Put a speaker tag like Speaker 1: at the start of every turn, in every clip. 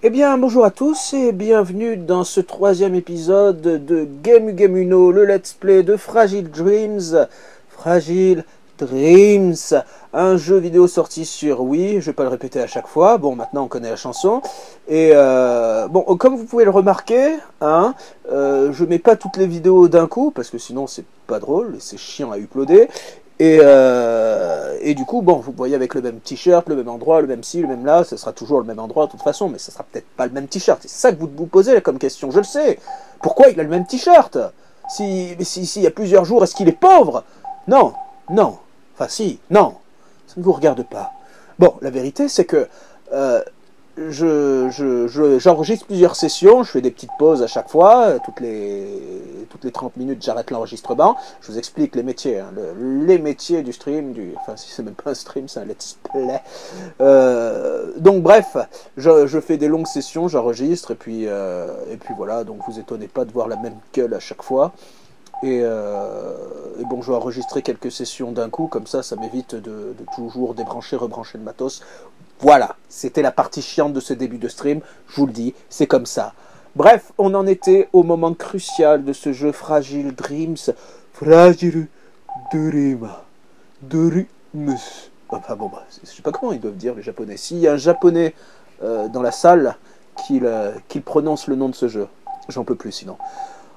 Speaker 1: Eh bien, bonjour à tous et bienvenue dans ce troisième épisode de Game Uno, le let's play de Fragile Dreams. Fragile Dreams, un jeu vidéo sorti sur Wii, je vais pas le répéter à chaque fois, bon maintenant on connaît la chanson. Et bon, comme vous pouvez le remarquer, je mets pas toutes les vidéos d'un coup, parce que sinon c'est pas drôle et c'est chiant à uploader. Et du coup, bon, vous voyez avec le même t-shirt, le même endroit, le même ci, le même là, ce sera toujours le même endroit de toute façon, mais ça sera peut-être pas le même t-shirt. C'est ça que vous posez comme question, je le sais. Pourquoi il a le même t-shirt? S'il y a plusieurs jours, est-ce qu'il est pauvre? Non, non. Enfin si, non. Ça ne vous regarde pas. Bon, la vérité c'est que j'enregistre plusieurs sessions, je fais des petites pauses à chaque fois, toutes les 30 minutes j'arrête l'enregistrement, je vous explique les métiers, les métiers du stream, enfin si c'est même pas un stream, c'est un let's play. Donc bref, je fais des longues sessions, j'enregistre, et puis voilà, donc vous étonnez pas de voir la même gueule à chaque fois. Et bon, je vais enregistrer quelques sessions d'un coup, comme ça m'évite de toujours débrancher, rebrancher le matos. Voilà, c'était la partie chiante de ce début de stream, je vous le dis, c'est comme ça. Bref, on en était au moment crucial de ce jeu Fragile Dreams. Fragile Dreams. Dreams. Enfin bon, je sais pas comment ils doivent dire les japonais. S'il y a un japonais dans la salle, qu'il prononce le nom de ce jeu. J'en peux plus sinon.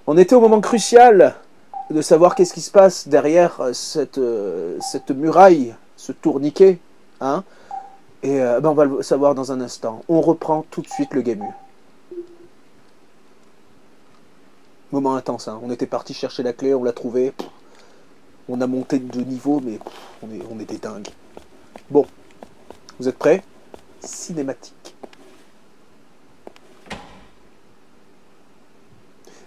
Speaker 1: On était au moment crucial de savoir qu'est-ce qui se passe derrière cette muraille, ce tourniquet, hein. Et on va le savoir dans un instant. On reprend tout de suite le Game U. Moment intense, hein. On était parti chercher la clé, on l'a trouvée. On a monté de niveau, mais on est des dingues. Bon, vous êtes prêts? Cinématique.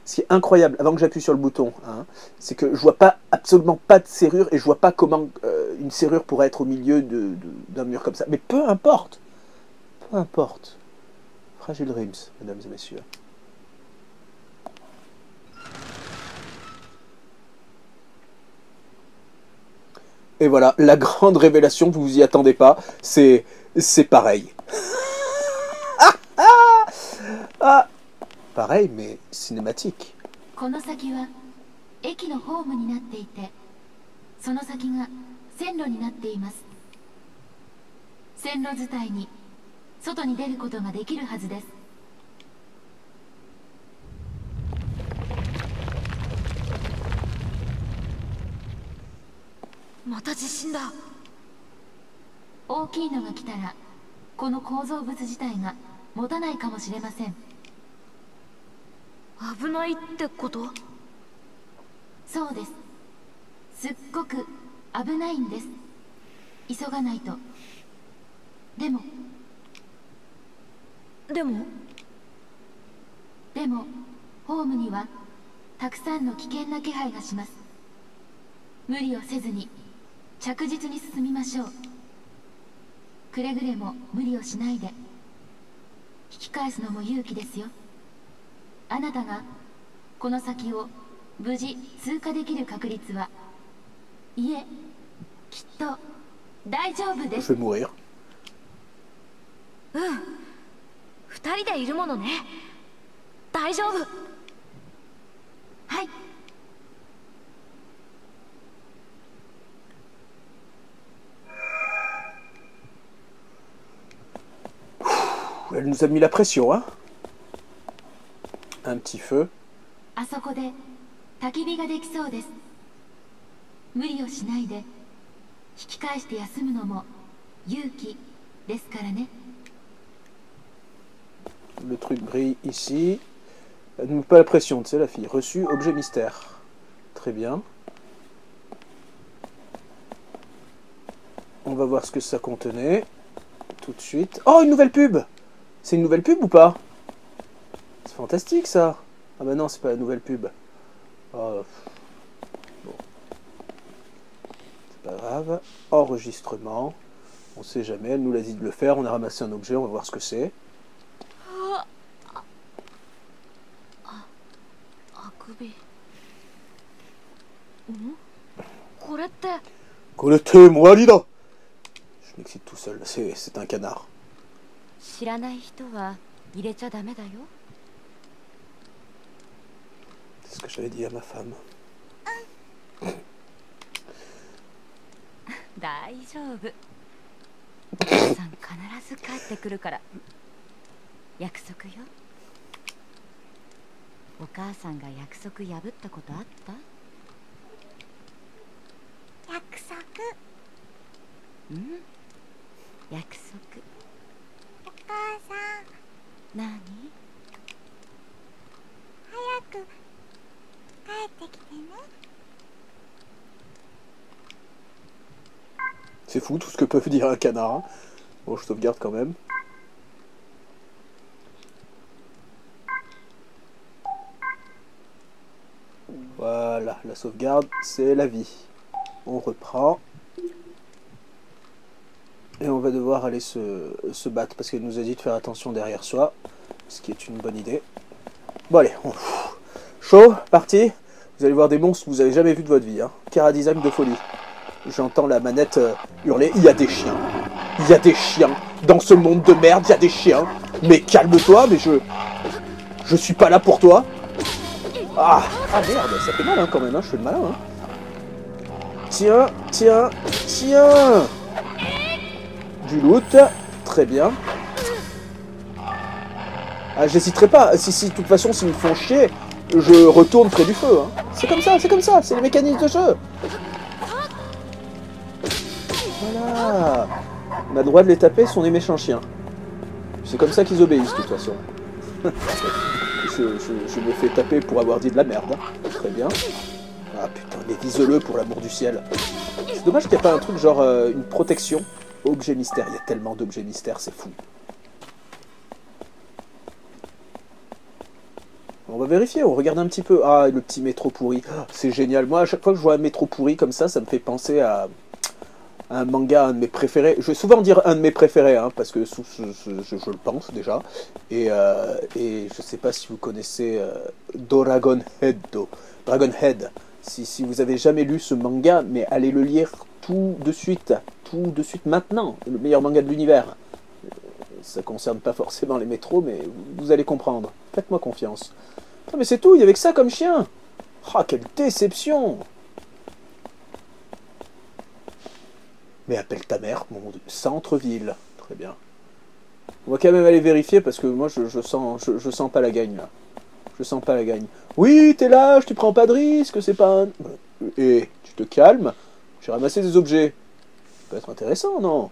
Speaker 1: Ce qui est incroyable, avant que j'appuie sur le bouton, hein, c'est que je vois absolument pas de serrure et je vois pas comment une serrure pourrait être au milieu d'un mur comme ça. Mais peu importe. Peu importe. Fragile Dreams, mesdames et messieurs. Et voilà, la grande révélation, vous vous y attendez pas, c'est pareil. Ah, pareil, mais cinématique.
Speaker 2: この先は駅のホームになっていて、その先が線路になっています。線路伝いに外に出ることができるはずです。また地震だ。大きいのが来たらこの構造物自体が持たないかもしれません。危ないってこと？そうです。すっごく危ないんです。急がないと。でもホームにはたくさんの危険な気配がします。無理をせずに着実に進みましょう。くれぐれも無理をしないで。引き返すのも勇気ですよ。あなたがこの先を無事通過できる確率は、いえ、きっと大丈夫です。
Speaker 1: Je vais mourir.
Speaker 2: 二人でいるものね。大丈夫。はい。
Speaker 1: Elle nous a mis la pression, hein. Un petit feu.
Speaker 2: あそこで焚き火ができそうです。無理をしないで引き返して休むのも勇気ですからね。
Speaker 1: Le truc brille ici. Elle ne met pas la pression, tu sais, la fille. Reçu, objet mystère. Très bien. On va voir ce que ça contenait. Tout de suite. Oh, une nouvelle pub! C'est une nouvelle pub ou pas? C'est fantastique, ça. Ah bah non, c'est pas la nouvelle pub. Oh. Bon. C'est pas grave. Enregistrement. On sait jamais, elle nous l'a dit de le faire. On a ramassé un objet, on va voir ce que c'est.
Speaker 2: これって。
Speaker 1: これってもう終わりだ。Je m'excite tout seul, c'est un canard.
Speaker 2: 知らない人は入れちゃダメだよ。
Speaker 1: C'est ce que j'avais dit à ma femme.
Speaker 2: 大丈夫。お母さん必ず帰ってくるから。約束よ。お母さんが約束破ったことあった？約束。うん。約束。お母さん。何？早く帰ってきてね。
Speaker 1: C'est fou tout ce que peuvent dire un canard. Bon, je sauvegarde quand même. Voilà, la sauvegarde, c'est la vie. On reprend. Et on va devoir aller se battre parce qu'elle nous a dit de faire attention derrière soi. Ce qui est une bonne idée. Bon allez, chaud, parti. Vous allez voir des monstres que vous n'avez jamais vus de votre vie. Hein. Cara design de folie. J'entends la manette hurler. Il y a des chiens. Il y a des chiens. Dans ce monde de merde, il y a des chiens. Mais calme-toi, mais je suis pas là pour toi. Ah merde, ça fait mal hein, quand même, hein. Je fais le malin. Hein. Tiens, tiens, tiens. Du loot, très bien. Ah, j'hésiterai pas. Si, de toute façon, s'ils me font chier, je retourne près du feu. Hein. C'est comme ça, c'est les mécanismes de jeu. Voilà. On a le droit de les taper, ce sont des méchants chiens. C'est comme ça qu'ils obéissent, de toute façon. Je me fais taper pour avoir dit de la merde. Hein. Très bien. Ah putain, mais vise-le pour l'amour du ciel. C'est dommage qu'il n'y ait pas un truc genre une protection. Objet mystère, il y a tellement d'objets mystères, c'est fou. On va vérifier, on regarde un petit peu. Ah, le petit métro pourri. Oh, c'est génial. Moi, à chaque fois que je vois un métro pourri comme ça me fait penser à un manga, un de mes préférés. Je vais souvent dire un de mes préférés, hein, parce que je le pense déjà. Et je sais pas si vous connaissez Dragon Head. Si vous avez jamais lu ce manga, mais allez le lire tout de suite maintenant. Le meilleur manga de l'univers. Ça concerne pas forcément les métros, mais vous allez comprendre. Faites-moi confiance. Non mais c'est tout, il y avait que ça comme chien. Ah, quelle déception. Mais appelle ta mère, mon centre-ville. Très bien. On va quand même aller vérifier parce que moi je sens pas la gagne là. Je sens pas la gagne. Oui, t'es lâche, tu prends pas de risque, c'est pas un... Et tu te calmes, j'ai ramassé des objets. Ça peut être intéressant, non?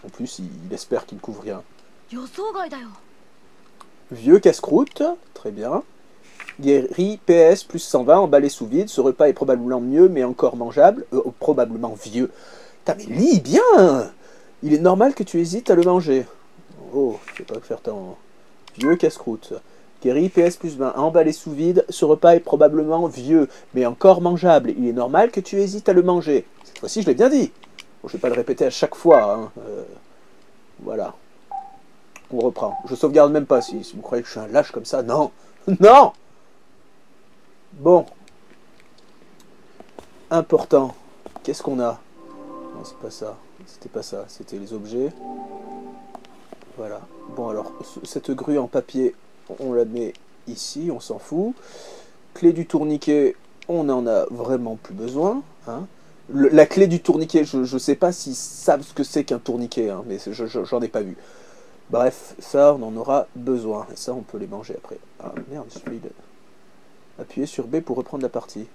Speaker 1: En plus, il espère qu'il ne couvre rien. Vieux casse-croûte, très bien. Guéri, PS, plus 120, emballé sous vide. Ce repas est probablement mieux, mais encore mangeable. Probablement vieux. Putain, mais lis bien! Il est normal que tu hésites à le manger. Oh, je vais pas faire tant. Vieux casse-croûte. Guéri, PS, plus 20, emballé sous vide. Ce repas est probablement vieux, mais encore mangeable. Il est normal que tu hésites à le manger. Cette fois-ci, je l'ai bien dit. Bon, je vais pas le répéter à chaque fois. Hein. Voilà. On reprend. Je sauvegarde même pas si vous croyez que je suis un lâche comme ça. Non! Non! Bon. Important. Qu'est-ce qu'on a? Non, c'est pas ça. C'était pas ça. C'était les objets. Voilà. Bon, alors, cette grue en papier, on la met ici. On s'en fout. Clé du tourniquet, on n'en a vraiment plus besoin. Hein. La clé du tourniquet, je sais pas s'ils savent ce que c'est qu'un tourniquet, hein, mais j'en ai pas vu. Bref, ça, on en aura besoin. Et ça, on peut les manger après. Ah, merde, celui-là. Appuyez sur B pour reprendre la partie.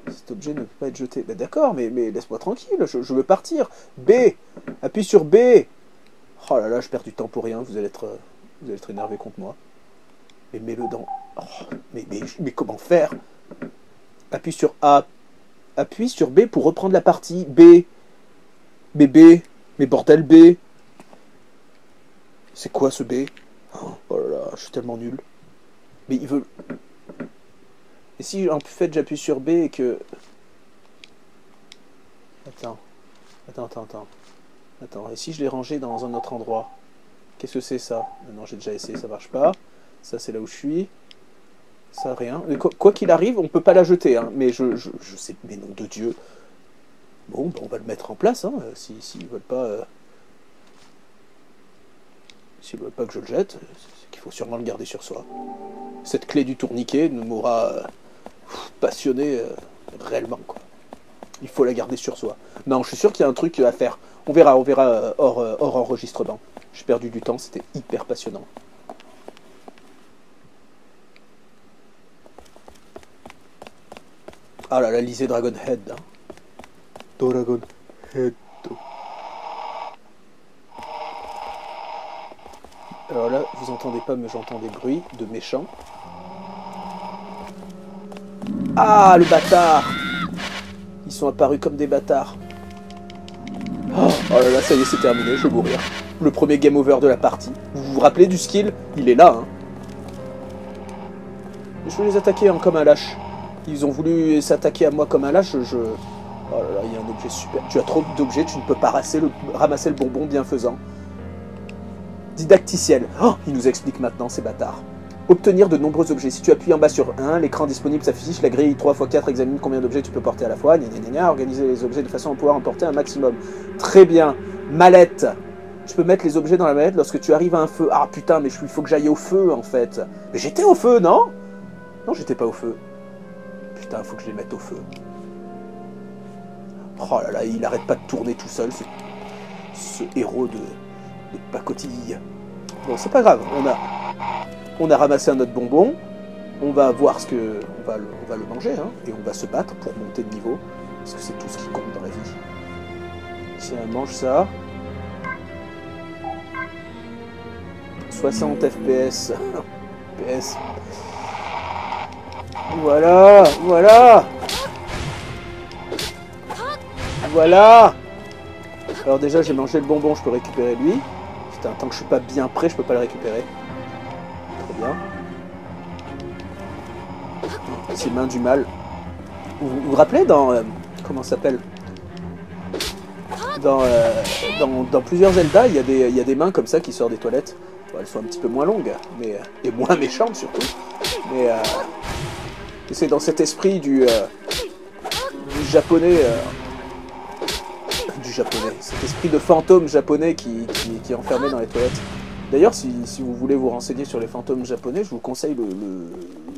Speaker 1: Cet objet ne peut pas être jeté. Ben d'accord, mais laisse-moi tranquille, je veux partir. B. Appuie sur B. Oh là là, je perds du temps pour rien. Vous allez être énervé contre moi. Mais mets-le dans... Oh, mais comment faire? Appuie sur A. Appuie sur B pour reprendre la partie. B. B. Mais bordel B. C'est quoi ce B? Oh là là, je suis tellement nul. Mais il veut... Et si en fait j'appuie sur B et que... Attends. Et si je l'ai rangé dans un autre endroit? Qu'est-ce que c'est ça? Non, j'ai déjà essayé, ça marche pas. Ça c'est là où je suis. Ça rien. Quoi qu'il arrive, on peut pas la jeter. Hein. Mais je sais... Mais nom de Dieu. Bon, ben on va le mettre en place, hein, s'ils veulent pas... s'ils veulent pas que je le jette, c'est qu'il faut sûrement le garder sur soi. Cette clé du tourniquet m'aura passionné réellement, quoi. Il faut la garder sur soi. Non, je suis sûr qu'il y a un truc à faire. On verra hors enregistrement. J'ai perdu du temps, c'était hyper passionnant. Ah là là, lisez Dragon Head. Hein. Dragon Head. Alors là, vous entendez pas, mais j'entends des bruits de méchants. Ah, le bâtard! Ils sont apparus comme des bâtards. Oh là là, ça y est, c'est terminé, je vais mourir. Le premier game over de la partie. Vous vous rappelez du skill? Il est là, hein. Je vais les attaquer comme un lâche. Ils ont voulu s'attaquer à moi comme un lâche, Oh là là, il y a un objet super. Tu as trop d'objets, tu ne peux pas ramasser le bonbon bienfaisant. Didacticiel. Oh, il nous explique maintenant, ces bâtards. Obtenir de nombreux objets. Si tu appuies en bas sur 1, l'écran disponible s'affiche, la grille 3x4 examine combien d'objets tu peux porter à la fois, organiser les objets de façon à pouvoir en porter un maximum. Très bien. Mallette. Je peux mettre les objets dans la mallette lorsque tu arrives à un feu. Ah putain, mais il faut que j'aille au feu en fait. Mais j'étais au feu, non? Non, j'étais pas au feu. Putain, il faut que je les mette au feu. Oh là là, il arrête pas de tourner tout seul, ce héros de pacotille. Bon, c'est pas grave, on a ramassé un autre bonbon, on va voir ce que... On va le manger, hein, et on va se battre pour monter de niveau, parce que c'est tout ce qui compte dans la vie. Tiens, mange ça. 60 FPS. FPS. Voilà, voilà. Voilà. Alors déjà, j'ai mangé le bonbon, je peux récupérer lui. Putain, tant que je suis pas bien prêt, je peux pas le récupérer. Très bien. C'est main du mal. Vous vous rappelez dans... comment ça s'appelle, dans plusieurs Zelda, il y a des mains comme ça qui sortent des toilettes. Bon, elles sont un petit peu moins longues, mais, et moins méchantes surtout. Mais c'est dans cet esprit du japonais... cet esprit de fantôme japonais qui est enfermé dans les toilettes. D'ailleurs, si vous voulez vous renseigner sur les fantômes japonais, je vous conseille le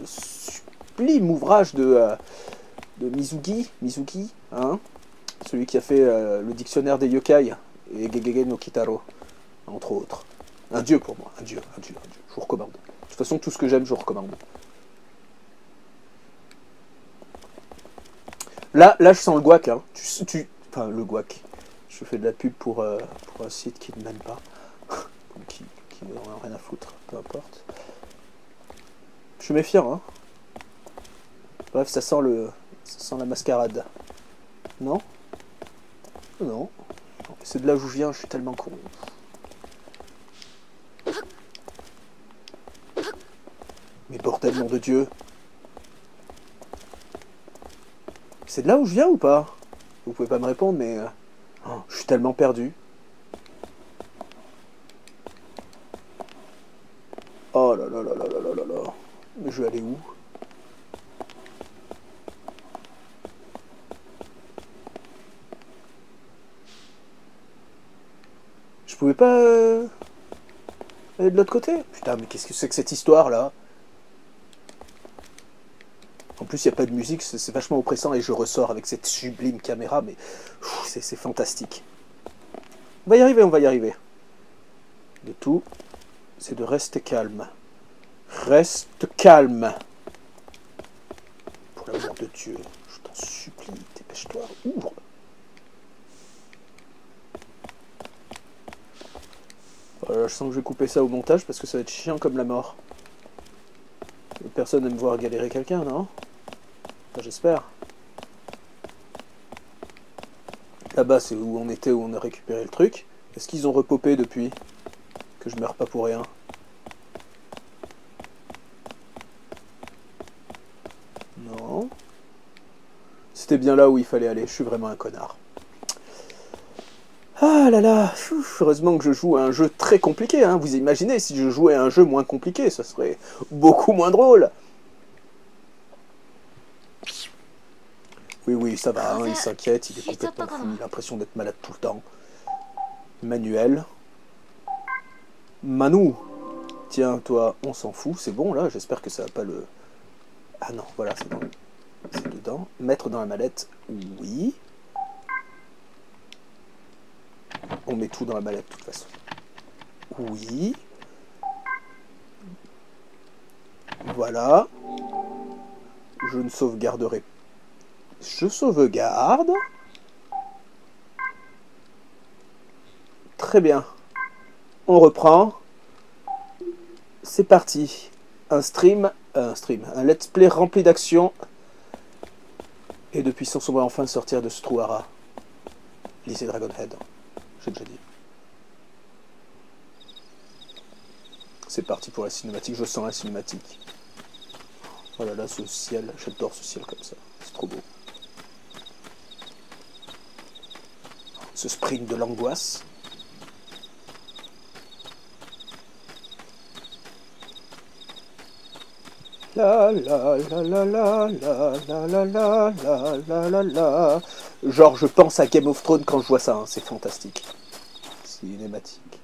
Speaker 1: sublime ouvrage de Mizuki, hein, celui qui a fait le dictionnaire des yokai et Gegege no Kitaro, entre autres. Un dieu pour moi, un dieu. Je vous recommande. De toute façon, tout ce que j'aime, je vous recommande. Là, je sens le guac, hein. Enfin, le guac. Je fais de la pub pour un site qui ne m'aime pas. qui n'en a rien à foutre, peu importe. Je suis méfiant, hein. Bref, ça sent la mascarade. Non? Non. C'est de là où je viens, je suis tellement con. Mais bordel, nom de Dieu. C'est de là où je viens ou pas? Vous pouvez pas me répondre, mais... oh, je suis tellement perdu. Oh là là là là là là là là. Mais je vais aller où? Je pouvais pas... aller de l'autre côté? Putain, mais qu'est-ce que c'est que cette histoire-là? En plus, il n'y a pas de musique, c'est vachement oppressant et je ressors avec cette sublime caméra, mais c'est fantastique. On va y arriver, on va y arriver. Le tout, c'est de rester calme. Reste calme. Pour l'amour de Dieu, je t'en supplie, dépêche-toi, ouvre. Voilà, je sens que je vais couper ça au montage parce que ça va être chiant comme la mort. Personne n'aime voir galérer quelqu'un, non? Enfin, j'espère. Là-bas, c'est où on était, où on a récupéré le truc. Est-ce qu'ils ont repopé depuis? Que je meurs pas pour rien. Non. C'était bien là où il fallait aller. Je suis vraiment un connard. Ah là là, heureusement que je joue à un jeu très compliqué, hein. Vous imaginez, si je jouais à un jeu moins compliqué, ça serait beaucoup moins drôle. Oui, oui, ça va, hein, il s'inquiète, il est complètement fou, il a l'impression d'être malade tout le temps. Manuel. Manu. Tiens, toi, on s'en fout, c'est bon là, j'espère que ça va pas le... Ah non, voilà, c'est dedans. Mettre dans la mallette, oui. On met tout dans la mallette de toute façon. Oui. Voilà. Je ne sauvegarderai. Je sauvegarde. Très bien. On reprend. C'est parti. Un let's play rempli d'action et de puissance. On va enfin sortir de ce trou à rats. Lycée Dragonhead. J'ai déjà dit. C'est parti pour la cinématique. Je sens la cinématique. Oh là là, ce ciel. J'adore ce ciel comme ça. C'est trop beau. Ce sprint de l'angoisse. La la la la la la la la la la la la. Genre, je pense à Game of Thrones quand je vois ça. Hein. C'est fantastique. Cinématique.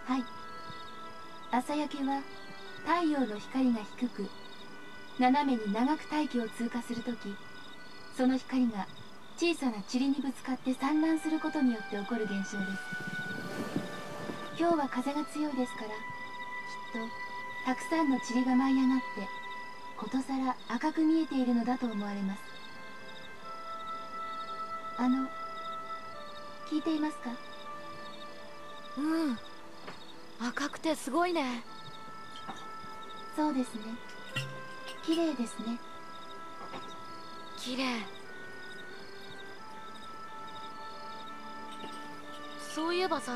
Speaker 2: はい。朝焼けは太陽の光が低く斜めに長く大気を通過するとき、その光が小さな塵にぶつかって散乱することによって起こる現象です。今日は風が強いですから、きっとたくさんの塵が舞い上がってことさら赤く見えているのだと思われます。聞いていますか？
Speaker 3: うん、赤くてすごいね。
Speaker 2: そうですね。綺麗ですね。
Speaker 3: 綺麗。そういえばさ、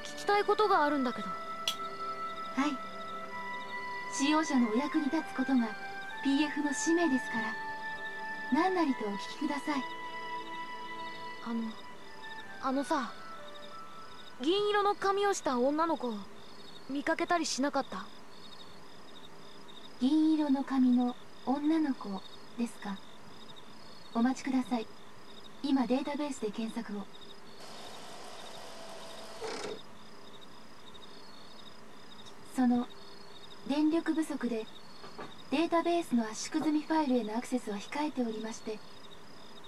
Speaker 3: 聞きたいことがあるんだけど。
Speaker 2: はい。使用者のお役に立つことが PF の使命ですから、何なりとお聞きください。
Speaker 3: あのさ、銀色の髪をした女の子見かけたりしなかった？
Speaker 2: 銀色の髪の女の子ですか？お待ちください。今データベースで検索を。その電力不足でデータベースの圧縮済みファイルへのアクセスは控えておりまして、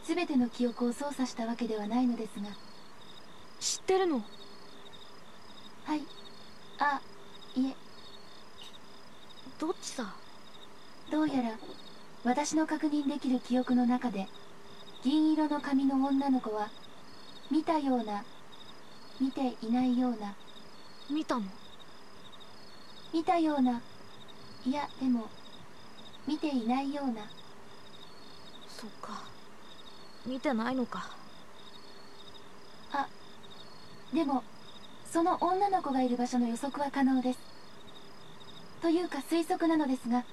Speaker 2: 全ての記憶を操作したわけではないのですが。
Speaker 3: 知ってるの？
Speaker 2: はい。あ、いえ。
Speaker 3: どっちさ？
Speaker 2: どうやら私の確認できる記憶の中で、銀色の髪の女の子は見たような、見ていないような。
Speaker 3: 見たの？
Speaker 2: 見たような、いやでも見ていないような。
Speaker 3: そっか、見てないのか。
Speaker 2: あ、でもその女の子がいる場所の予測は可能です。というか推測なのですが、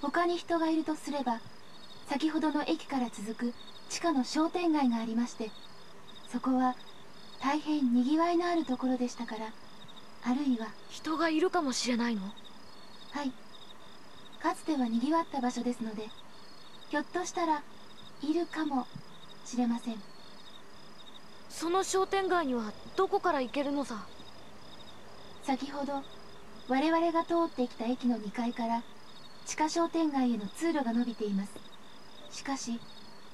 Speaker 2: 他に人がいるとすれば、先ほどの駅から続く地下の商店街がありまして、そこは大変にぎわいのあるところでしたから、あるいは
Speaker 3: 人がいるかもしれないの？
Speaker 2: はい。かつてはにぎわった場所ですので、ひょっとしたらいるかもしれません。
Speaker 3: その商店街にはどこから行けるのさ？
Speaker 2: 先ほど我々が通ってきた駅の2階から地下商店街への通路が伸びています。しかし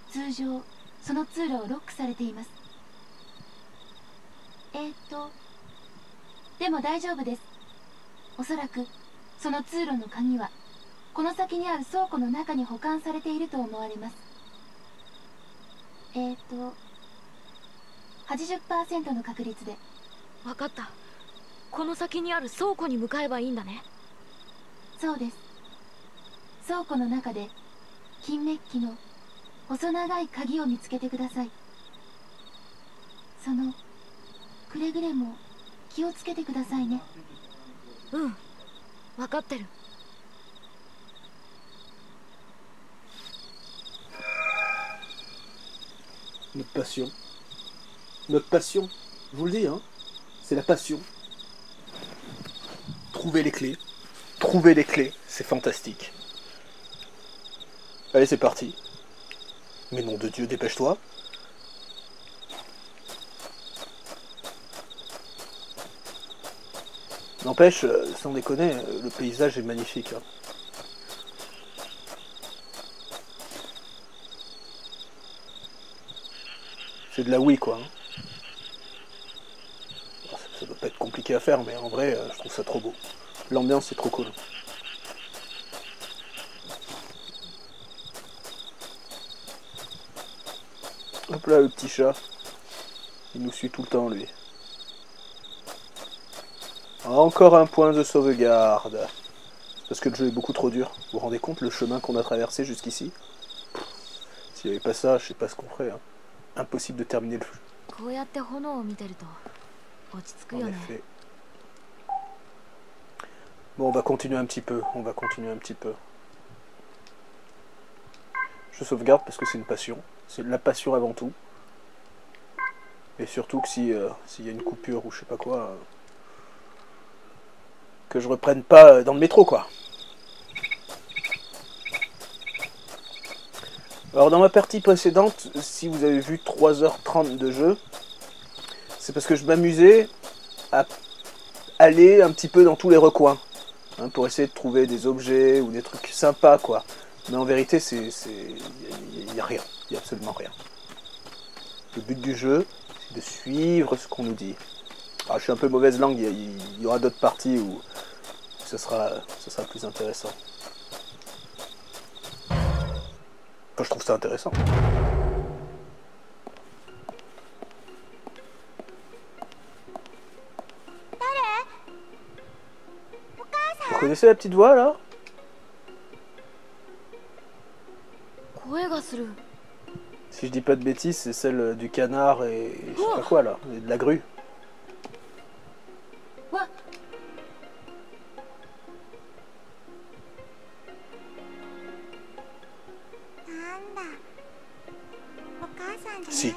Speaker 2: 通常その通路はロックされています。でも大丈夫です。おそらくその通路の鍵はこの先にある倉庫の中に保管されていると思われます。80% の確率で。
Speaker 3: わかった。この先にある倉庫に向かえばいいんだね。
Speaker 2: そうです。倉庫の中で金メッキの細長い鍵を見つけてください。そのくれぐれも気をつけてくださいね。
Speaker 3: うん、わかってる。
Speaker 1: Notre passion. Notre passion, je vous le dis, hein, c'est la passion. Trouver les clés. Trouver les clés, c'est fantastique. Allez, c'est parti. Mais nom de Dieu, dépêche-toi. N'empêche, sans déconner, le paysage est magnifique. Hein. C'est de la Wii, quoi. Hein. Ça doit pas être compliqué à faire, mais en vrai, je trouve ça trop beau. L'ambiance est trop cool. Hop là, le petit chat. Il nous suit tout le temps, lui. Encore un point de sauvegarde. Parce que le jeu est beaucoup trop dur. Vous vous rendez compte le chemin qu'on a traversé jusqu'ici? S'il n'y avait pas ça, je sais pas ce qu'on ferait. Hein. Impossible de terminer le jeu. En effet. Bon, on va continuer un petit peu. Je sauvegarde parce que c'est une passion. C'est la passion avant tout. Et surtout que s'il y a une coupure ou je sais pas quoi, que je reprenne pas dans le métro, quoi. Alors dans ma partie précédente, si vous avez vu 3h30 de jeu, c'est parce que je m'amusais à aller un petit peu dans tous les recoins, hein, pour essayer de trouver des objets ou des trucs sympas, quoi. Mais en vérité, il n'y a rien, il n'y a absolument rien. Le but du jeu, c'est de suivre ce qu'on nous dit. Alors, je suis un peu mauvaise langue, il y aura d'autres parties où ce sera plus intéressant. Enfin, je trouve ça intéressant. Vous connaissez la petite voix là? Si je dis pas de bêtises, c'est celle du canard et je sais pas quoi là, et de la grue. Si.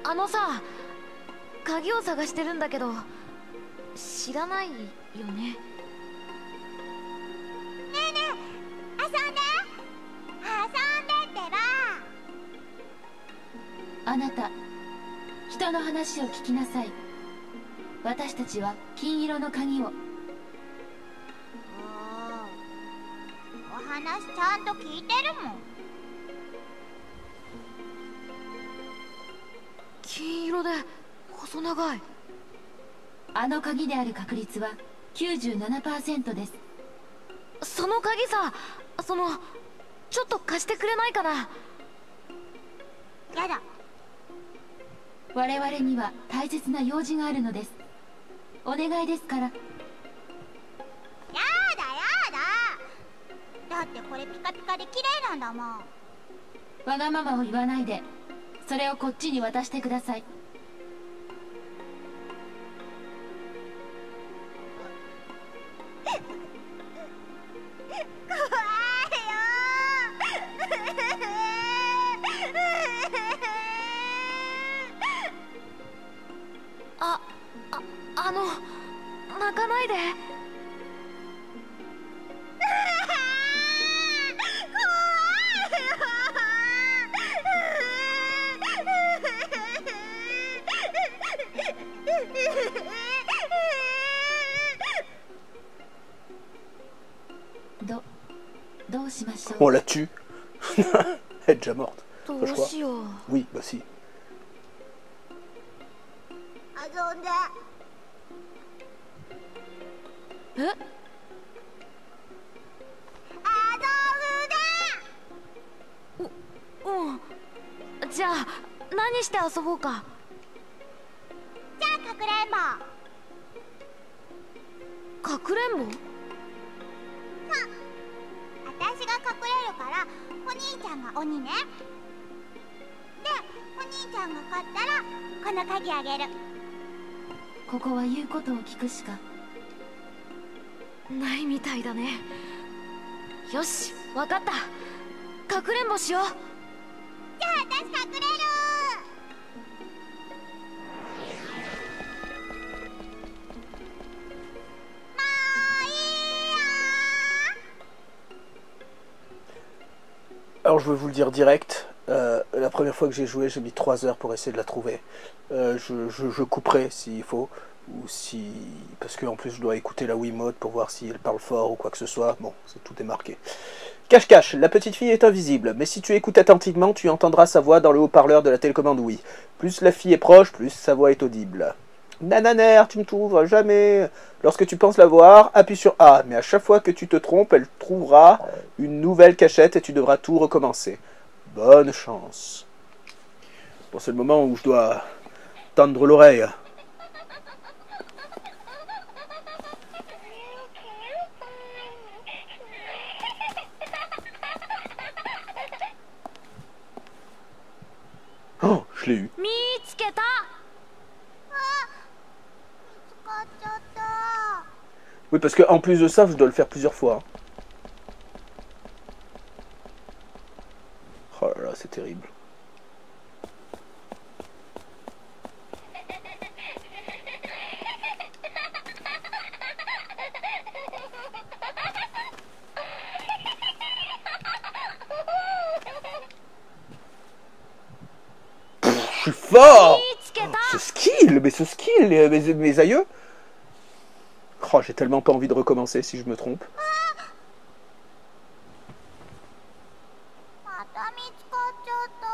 Speaker 3: あのさ、鍵を探してるんだけど知らないよね。ね
Speaker 2: えねえ、遊んでってば。あなた、人の話を聞きなさい。私たちは金色の鍵を。お話ちゃんと聞いてるもん。
Speaker 3: 金色で細長い。
Speaker 2: あの鍵である確率は 97% です。
Speaker 3: その鍵さ、ちょっと貸してくれないかな。
Speaker 2: やだ。我々には大切な用事があるのです。お願いですから。やだ。だってこれピカピカで綺麗なんだもん。わがままを言わないで、それをこっちに渡してください。
Speaker 3: 泣かないで。
Speaker 2: どうしましょう。
Speaker 1: On la tue. Elle est déjà morte.
Speaker 3: どうしよう。
Speaker 1: Oui, bah si.
Speaker 2: 遊んで。
Speaker 3: え？うん。じゃあ何して遊ぼうか。
Speaker 2: じゃあかくれんぼ。
Speaker 3: かくれんぼ？
Speaker 2: 私が隠れるからお兄ちゃんが鬼ね。で、お兄ちゃんが勝ったらこの鍵あげる。ここは言うことを聞くしか
Speaker 3: ないみたいだね。よし、わかった。かくれんぼしよう。じゃあ
Speaker 4: 私隠れる。
Speaker 1: Alors je vais vous le dire direct, la première fois que j'ai joué, j'ai mis 3 heures pour essayer de la trouver. Je couperai s'il faut, ou si... parce qu'en plus je dois écouter la Wiimote pour voir si elle parle fort ou quoi que ce soit. Bon, tout est marqué. Cache-cache, la petite fille est invisible, mais si tu écoutes attentivement, tu entendras sa voix dans le haut-parleur de la télécommande Wii. Plus la fille est proche, plus sa voix est audible. Nananer, tu me trouveras jamais. Lorsque tu penses la voir, appuie sur A, mais à chaque fois que tu te trompes, elle trouvera une nouvelle cachette et tu devras tout recommencer. Bonne chance. Bon, c'est le moment où je dois tendre l'oreille. Oh, je l'ai eu.
Speaker 3: 見つけた。
Speaker 4: 使っちゃった。
Speaker 1: Oui, parce qu'en plus de ça, je dois le faire plusieurs fois. Oh là là, c'est terrible. Je suis fort! Ce skill! Mais ce skill! Mes aïeux! Oh, j'ai tellement pas envie de recommencer si je me trompe.
Speaker 4: また見つかっちゃった。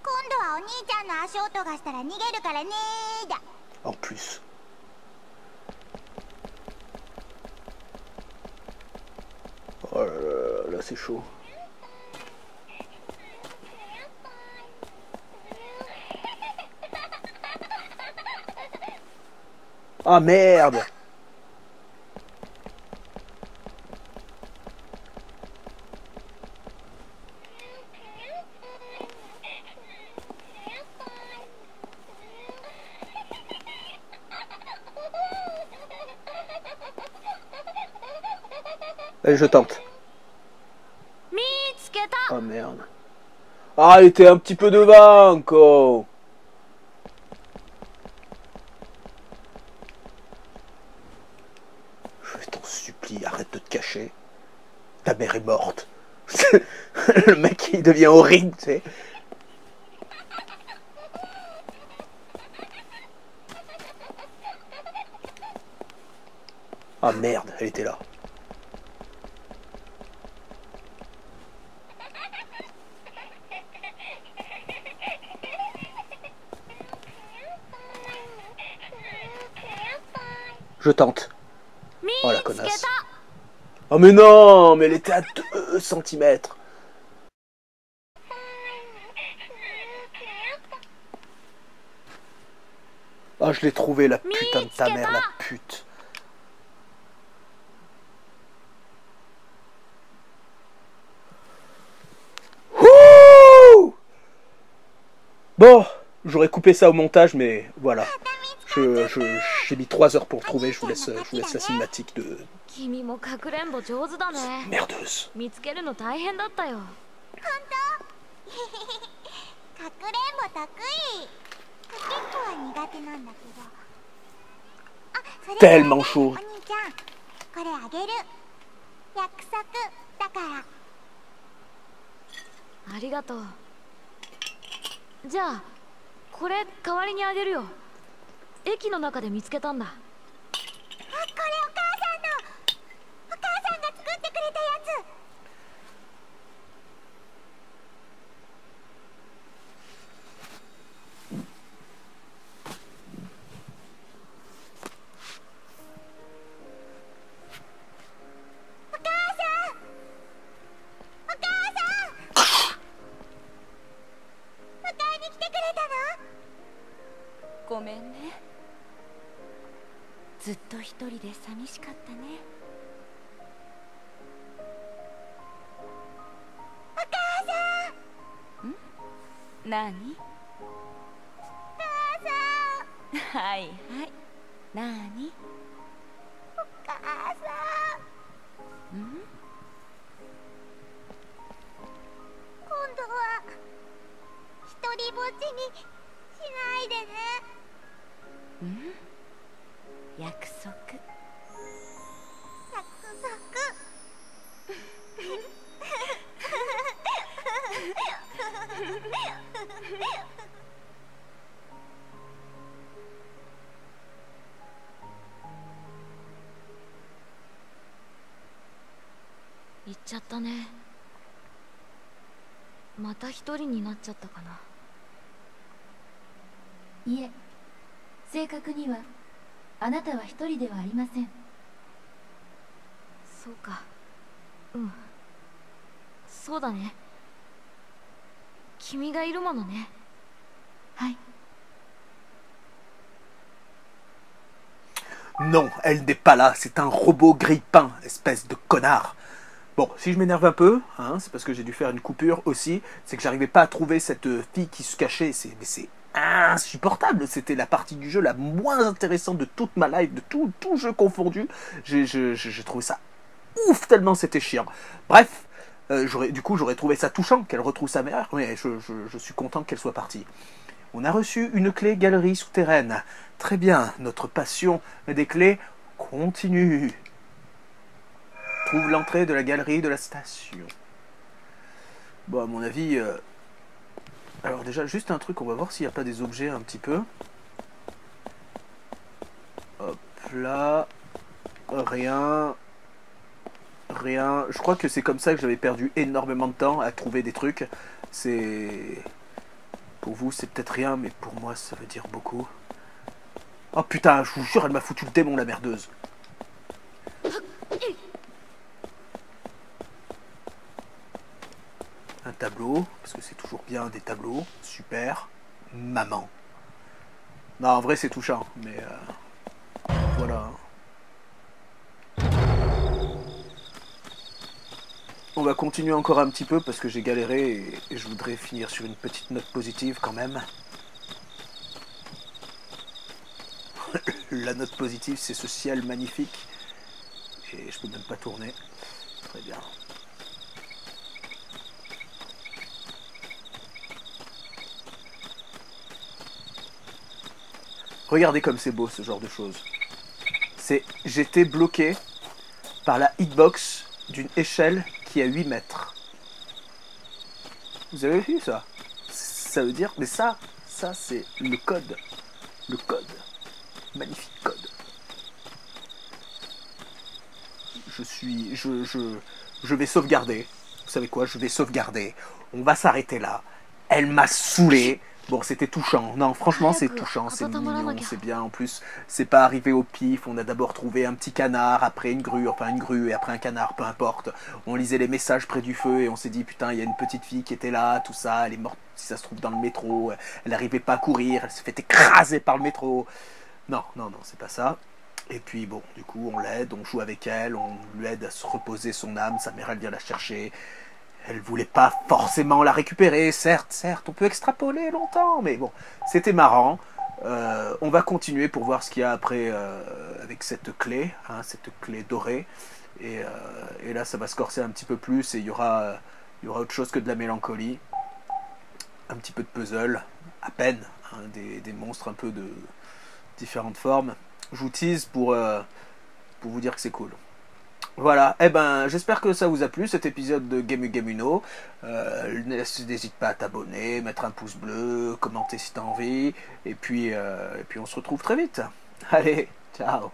Speaker 4: 今度はお兄ちゃんの足音がしたら逃げるからねーだ。
Speaker 1: En plus. Oh là là, là c'est chaud. Ah merde! Allez, je tente.
Speaker 3: 見つけた。
Speaker 1: Oh merde. Ah, elle était un petit peu devant encore. Je t'en supplie, arrête de te cacher. Ta mère est morte. Le mec, il devient horrible, tu sais. Ah merde, elle était là. Je tente. Oh la connasse. Oh mais non, mais elle était à 2 cm. Oh, je l'ai trouvé, la putain de ta mère, la pute. Ouh! Bon, j'aurais coupé ça au montage, mais voilà. J'ai mis 3 heures pour le trouver, je vous laisse la cinématique de...
Speaker 3: 君もかくれんぼ上手だね。
Speaker 1: merdeuse.
Speaker 3: 見つけるの大変だったよ。
Speaker 4: かくれんぼ得意。結構は苦手なんだけど。あ、それからね、
Speaker 1: Tellement chaud.
Speaker 4: お兄ちゃん、これあげる。約束だから。
Speaker 3: ありがとう。じゃあこれ代わりにあげるよ。駅の中で見つけたんだ。
Speaker 4: あ、これお母さんの。お母さんが作ってくれたやつ。
Speaker 5: ごめんね。ずっと一人で寂しかったね。
Speaker 4: お母さん。
Speaker 5: ん？何？
Speaker 4: お母さん。
Speaker 5: はいはい。何？
Speaker 4: お母さん。今度は一人ぼっちにしないでね。
Speaker 5: 約束。
Speaker 4: 約束。
Speaker 3: 行っちゃったね。また一人になっちゃったかな。
Speaker 2: いえ、正確にはあなたは一人ではありません。
Speaker 3: そうか。うん。そうだね。君がいるものね。
Speaker 2: はい。
Speaker 1: Non, elle n'est pas là, c'est un robot grille-pain, espèce de connard. Bon, si je m'énerve un peu, hein, c'est parce que j'ai dû faire une coupure aussi, c'est que j'arrivais pas à trouver cette fille qui se cachait, mais c'est insupportable, c'était la partie du jeu la moins intéressante de toute ma life, de tout jeu confondu, j'ai trouvé ça ouf tellement c'était chiant. Bref, j'aurais trouvé ça touchant qu'elle retrouve sa mère, mais je suis content qu'elle soit partie. On a reçu une clé galerie souterraine. Très bien, notre passion des clés continue. Trouve l'entrée de la galerie de la station. Bon, à mon avis... Alors déjà, juste un truc, on va voir s'il n'y a pas des objets un petit peu. Hop là... Rien... Rien... Je crois que c'est comme ça que j'avais perdu énormément de temps à trouver des trucs. C'est... Pour vous, c'est peut-être rien, mais pour moi, ça veut dire beaucoup. Oh putain, je vous jure, elle m'a foutu le démon, la merdeuse. Un tableau, parce que c'est toujours bien des tableaux. Super. Maman. Non, en vrai, c'est touchant, mais... voilà. On va continuer encore un petit peu parce que j'ai galéré et je voudrais finir sur une petite note positive quand même. La note positive, c'est ce ciel magnifique. Et je peux même pas tourner. Très bien. Regardez comme c'est beau ce genre de choses. J'étais bloqué par la hitbox d'une échelle qui a 8 mètres. Vous avez vu ça? Ça veut dire, mais ça c'est le code. Le code. Magnifique code. Je vais sauvegarder. Vous savez quoi? Je vais sauvegarder. On va s'arrêter là. Elle m'a saoulé. Bon, c'était touchant. Non, franchement, c'est touchant, c'est mignon, c'est bien. En plus, c'est pas arrivé au pif. On a d'abord trouvé un petit canard, après une grue, et après un canard, peu importe. On lisait les messages près du feu et on s'est dit, putain, il y a une petite fille qui était là, tout ça. Elle est morte, si ça se trouve, dans le métro. Elle n'arrivait pas à courir, elle s'est fait écraser par le métro. Non, c'est pas ça. Et puis, bon, du coup, on l'aide, on joue avec elle, on lui aide à se reposer son âme. Sa mère, elle vient la chercher. Elle voulait pas forcément la récupérer, certes, on peut extrapoler longtemps, mais bon, c'était marrant. On va continuer pour voir ce qu'il y a après avec cette clé dorée. Et là, ça va se corser un petit peu plus et il y aura autre chose que de la mélancolie. Un petit peu de puzzle, à peine, hein, des monstres un peu de différentes formes. Je vous tease pour vous dire que c'est cool. Voilà, j'espère que ça vous a plu cet épisode de Gemu Gemu no. N'hésite pas à t'abonner, mettre un pouce bleu, commenter si t'as envie, et puis on se retrouve très vite. Allez, ciao.